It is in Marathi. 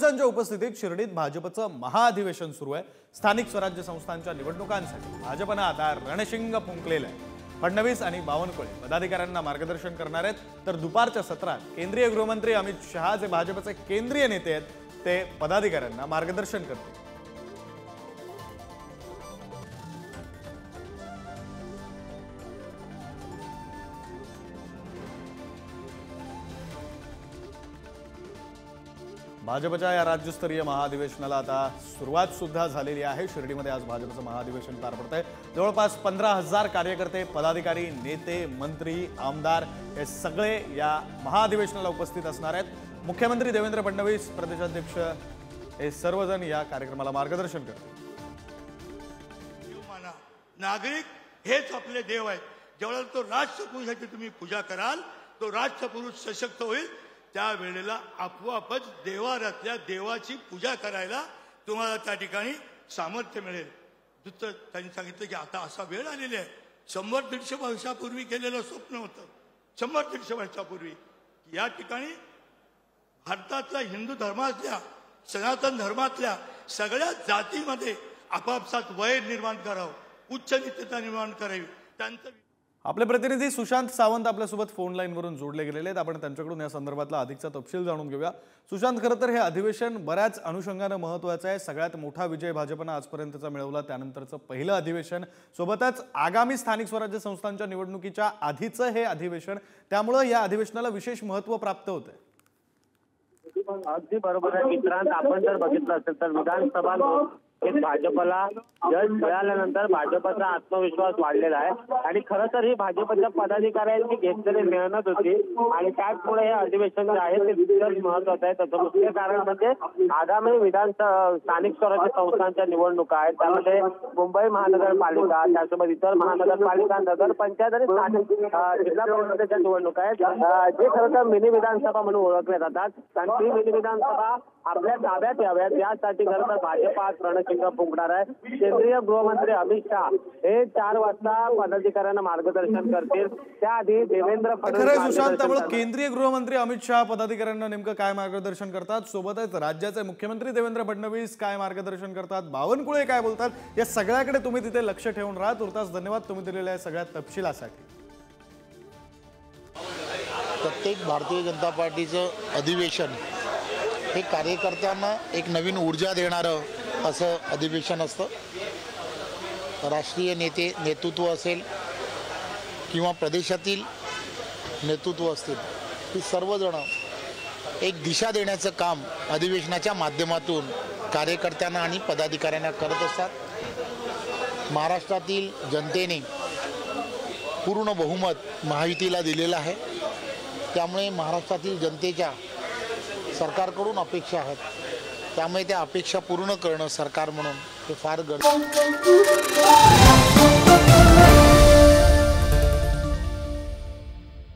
फडणवीसांच्या उपस्थितीत शिर्डीत भाजपचं महाअधिवेशन सुरू आहे। स्थानिक स्वराज्य संस्थांच्या निवडणुकांसाठी भाजपनं आता रणशिंग फुंकलेलं आहे। फडणवीस आणि बावनकुळे पदाधिकाऱ्यांना मार्गदर्शन करणार आहेत, तर दुपारच्या सत्रात केंद्रीय गृहमंत्री अमित शहा जे भाजपचे केंद्रीय नेते आहेत ते पदाधिकाऱ्यांना मार्गदर्शन करतील। भाजपच्या या राज्यस्तरीय महाअधिवेशनाला आता सुरुवात सुद्धा झालेली आहे। शिर्डीमध्ये आज भाजपचं महाअधिवेशन पार पडतंय। जवळपास 15,000 कार्यकर्ते, पदाधिकारी, नेते, मंत्री, आमदार हे सगळे या महाअधिवेशनाला उपस्थित असणार आहेत। मुख्यमंत्री देवेंद्र फडणवीस, प्रदेशाध्यक्ष हे सर्वजण या कार्यक्रमाला मार्गदर्शन करतील। नागरिक हेच आपले देव आहेत। जेवढा तो राष्ट्रपुरुषाची तुम्ही पूजा कराल, तो राष्ट्रपुरुष सशक्त होईल। त्या वेळेला आपोआपच देवारातल्या देवाची पूजा करायला तुम्हाला त्या ठिकाणी सामर्थ्य मिळेल। दुसरं त्यांनी सांगितलं की आता असा वेळ आलेला आहे, 100-150 वर्षापूर्वी केलेलं स्वप्न होतं, 100-150 वर्षापूर्वी या ठिकाणी भारतातल्या हिंदू धर्मातल्या, सनातन धर्मातल्या सगळ्या जातीमध्ये आपापसात वैर निर्माण करावं, उच्च नीचता निर्माण करावी। त्यांचं आपले प्रतिनिधी सुशांत सावंत आपल्यासोबत फोन लाईनवरून जोडले गेलेले आहेत। आपण त्यांच्याकडून या संदर्भातला अधिकचा तपशील जाणून घेऊया। सुशांत, खरं तर हे अधिवेशन बऱ्याच अनुषंगाने महत्त्वाचं आहे। सगळ्यात मोठा विजय भाजपनं आजपर्यंतचा मिळवला, त्यानंतरचं पहिलं अधिवेशन, सोबतच आगामी स्थानिक स्वराज्य संस्थांच्या निवडणुकीच्या आधीचं हे अधिवेशन, त्यामुळे या अधिवेशनाला विशेष महत्त्व प्राप्त होतंय। अगदी बरोबर आहे मित्रांनो, आपण जर बघितलं असेल तर विधानसभा भाजपला यश मिळाल्यानंतर भाजपचा आत्मविश्वास वाढलेला आहे आणि खरं तर ही भाजपच्या पदाधिकाऱ्यांनी घेतलेली मेहनत होती आणि त्याचमुळे हे अधिवेशन जे आहे ते तितकंच महत्त्वाचं आहे। त्याचं मुख्य कारण म्हणजे आगामी स्थानिक स्वराज्य संस्थांच्या निवडणुका आहेत, त्यामध्ये मुंबई महानगरपालिका, त्यासोबत इतर महानगरपालिका, नगरपंचायत आणि स्थानिक जिल्हा परिषदेच्या निवडणुका आहेत, जे खरं तर मिनी विधानसभा म्हणून ओळखल्या जातात। आणि ती मिनी विधानसभा आपल्या ताब्यात याव्यात यासाठी खरं तर भाजप आज रणशिंग फुंकणार आहे। केंद्रीय गृहमंत्री अमित शहा हे 4 वाजता पदाधिकाऱ्यांना मार्गदर्शन करतील। त्याआधी देवेंद्र फडणवीस, सुशांत, त्यामुळे केंद्रीय गृहमंत्री अमित शहा पदाधिकाऱ्यांना नेमकं काय मार्गदर्शन करतात, सोबतच राज्याचे मुख्यमंत्री देवेंद्र फडणवीस काय मार्गदर्शन करतात, बावनकुळे काय बोलतात, या सगळ्याकडे तुम्ही तिथे लक्ष ठेवून राहा। तुर्तास धन्यवाद तुम्ही दिलेल्या या सगळ्या तपशिलासाठी। प्रत्येक भारतीय जनता पार्टीचं अधिवेशन हे कार्यकर्त्यांना एक नवीन ऊर्जा देणारं असं अधिवेशन असतं। राष्ट्रीय नेतृत्व असेल किंवा प्रदेशातील नेतृत्व असतील, ही सर्वजण एक दिशा देण्याचं काम अधिवेशनाच्या माध्यमातून कार्यकर्त्यांना आणि पदाधिकाऱ्यांना करत असतात। महाराष्ट्रातील जनतेने पूर्ण बहुमत महायुतीला दिलेलं आहे, त्यामुळे महाराष्ट्रातील जनतेच्या सरकारकडून अपेक्षा आहेत, त्यामुळे त्या अपेक्षा पूर्ण करणं सरकार म्हणून हे फार गरजेचं आहे।